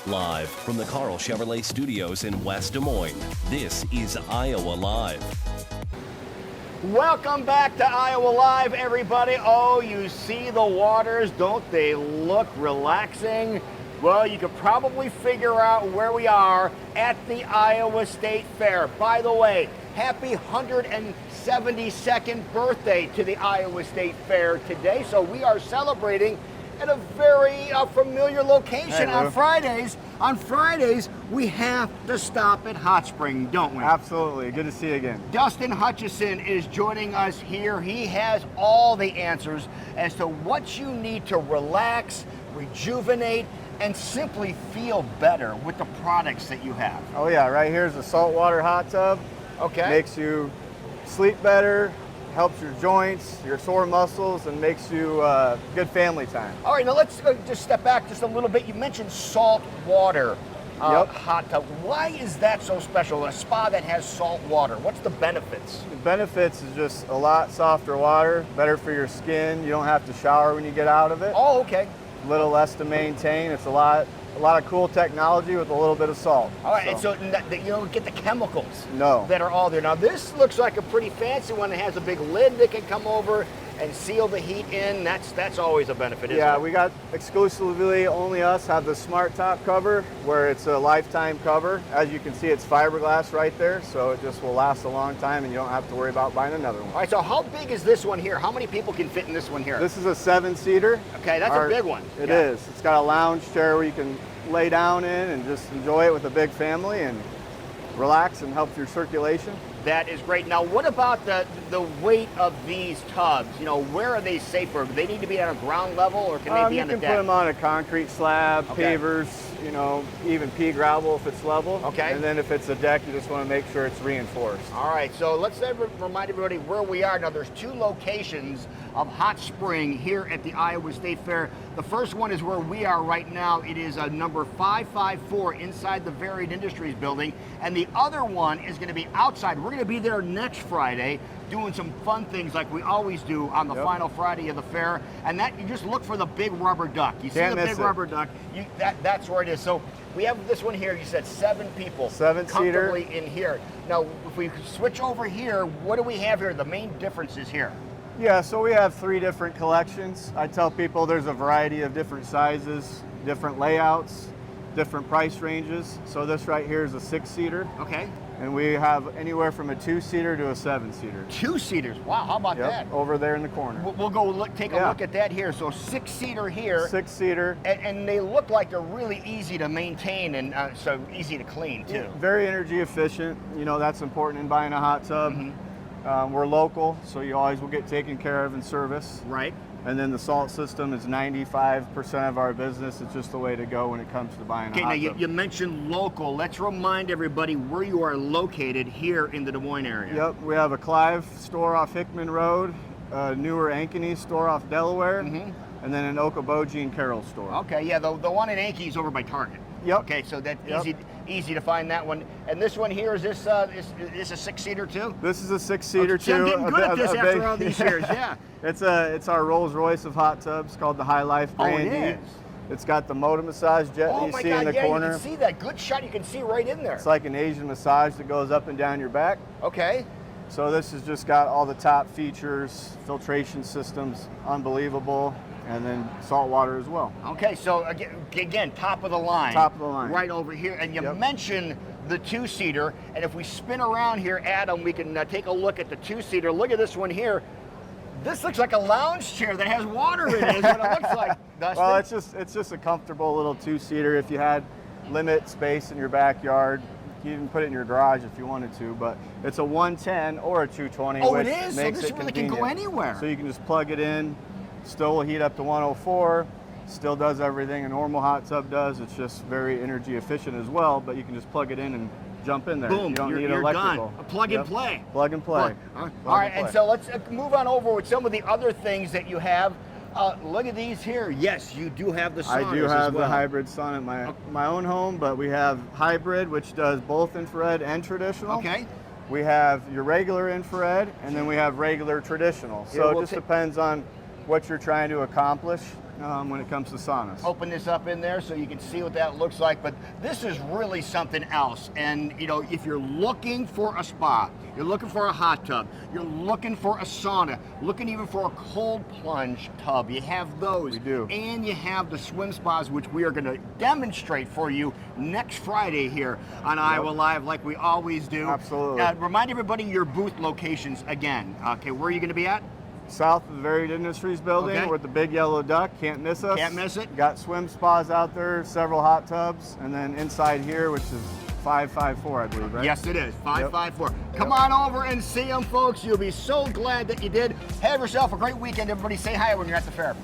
Live from the Carl Chevrolet Studios in West Des Moines, this is Iowa Live. Welcome back to Iowa Live, everybody. Oh, you see the waters, don't they look relaxing? Well, you could probably figure out where we are at the Iowa State Fair. By the way, happy 172nd birthday to the Iowa State Fair today. So we are celebrating at a very familiar location on Fridays. On Fridays, we have to stop at Hot Spring, don't we? Absolutely. Good to see you again. Dustin Hutchison is joining us here. He has all the answers as to what you need to relax, rejuvenate, and simply feel better with the products that you have. Oh yeah, right here's a saltwater hot tub. Okay. Makes you sleep better, helps your joints, your sore muscles, and makes you good family time. All right, now let's just step back just a little bit. You mentioned salt water hot tub. Why is that so special? A spa that has salt water, what's the benefits? The benefits is just a lot softer water, better for your skin. You don't have to shower when you get out of it. Oh, okay. A little less to maintain. It's a lot of cool technology with a little bit of salt. All right, and so you don't get the chemicals that are all there. Now this looks like a pretty fancy one that has a big lid that can come over and seal the heat in. That's always a benefit, isn't it? Yeah, we got exclusively only us have the Smart Top cover where it's a lifetime cover. As you can see, it's fiberglass right there, so it just will last a long time and you don't have to worry about buying another one. All right, so how big is this one here? How many people can fit in this one here? This is a 7-seater. Okay, that's a big one. It is. It's got a lounge chair where you can lay down in and just enjoy it with a big family and relax and help your circulation. That is great. Now, what about the weight of these tubs? You know, where are they safer? Do they need to be at a ground level, or can they be on the deck? You can put them on a concrete slab, pavers, you know, even pea gravel if it's level. Okay. And then if it's a deck, you just want to make sure it's reinforced. All right, so let's remind everybody where we are. Now, there's 2 locations of Hot Spring here at the Iowa State Fair. The first one is where we are right now. It is number 554 inside the Varied Industries building. And the other one is going to be outside. We're going to be there next Friday doing some fun things like we always do on the final Friday of the fair. And that, you just look for the big rubber duck. You see the big rubber duck, that's where it is. So we have this one here. You said 7 people 7-seater comfortably in here. Now, if we switch over here, what do we have here? The main difference is here. Yeah, so we have 3 different collections. I tell people there's a variety of different sizes, different layouts, different price ranges. So this right here is a 6-seater. Okay. And we have anywhere from a 2-seater to a 7-seater. 2-seaters, wow, how about that? Over there in the corner. We'll go take a look at that here. So 6-seater here. 6-seater. And they look like they're really easy to maintain and so easy to clean too. Yeah, very energy efficient. You know, that's important in buying a hot tub. Mm-hmm. We're local, so you always will get taken care of and service. Right. And then the salt system is 95% of our business. It's just the way to go when it comes to buying a hot tub. Okay, now you mentioned local. Let's remind everybody where you are located here in the Des Moines area. Yep, we have a Clive store off Hickman Road, a newer Ankeny store off Delaware, and then an Okoboji and Carroll store. Okay, yeah, the one in Ankeny is over by Target. Yep. Okay, so that's easy to find that one. And this one here, is this a 6-seater too? This is a 6-seater too. I'm getting good at this after all these years, yeah. It's our Rolls Royce of hot tubs called the High Life Brandy. Oh, it is. It's got the motor massage jet that you see in the corner. You can see that. Good shot, you can see right in there. It's like an Asian massage that goes up and down your back. Okay. So this has just got all the top features, filtration systems, unbelievable, and then salt water as well. Okay, so again, top of the line. Top of the line. Right over here. And you mentioned the 2-seater, and if we spin around here, Adam, we can take a look at the 2-seater. Look at this one here. This looks like a lounge chair that has water in it, is what it looks like, Dustin. Well, it's just a comfortable little 2-seater. If you had limited space in your backyard, you can put it in your garage if you wanted to, but it's a 110 or a 220. Oh, which it is? makes So this it really can go anywhere. So you can just plug it in, still will heat up to 104, still does everything a normal hot tub does. It's just very energy efficient as well, but you can just plug it in and jump in there. Boom, you don't need you're electrical. done. A plug and play. Plug and play. All right, and so let's move on over with some of the other things that you have. Look at these here. Yes, you do have the saunas. I do have as well. the hybrid sauna at my own home, but we have hybrid, which does both infrared and traditional. Okay. We have your regular infrared, and then we have regular traditional. So it just depends on what you're trying to accomplish when it comes to saunas. Open this up in there so you can see what that looks like, but this is really something else. And you know, if you're looking for a spa, you're looking for a hot tub, you're looking for a sauna, looking even for a cold plunge tub, you have those. We do. And you have the swim spas, which we are going to demonstrate for you next Friday here on Iowa Live, like we always do. Absolutely. Remind everybody your booth locations again. Okay, where are you going to be at? South of the Varied Industries building, Okay. we're at the Big Yellow Duck. Can't miss us. Can't miss it. Got swim spas out there, several hot tubs, and then inside here, which is 554, I believe, right? Yes, it is. 554. Come on over and see them, folks. You'll be so glad that you did. Have yourself a great weekend, everybody. Say hi when you're at the fair.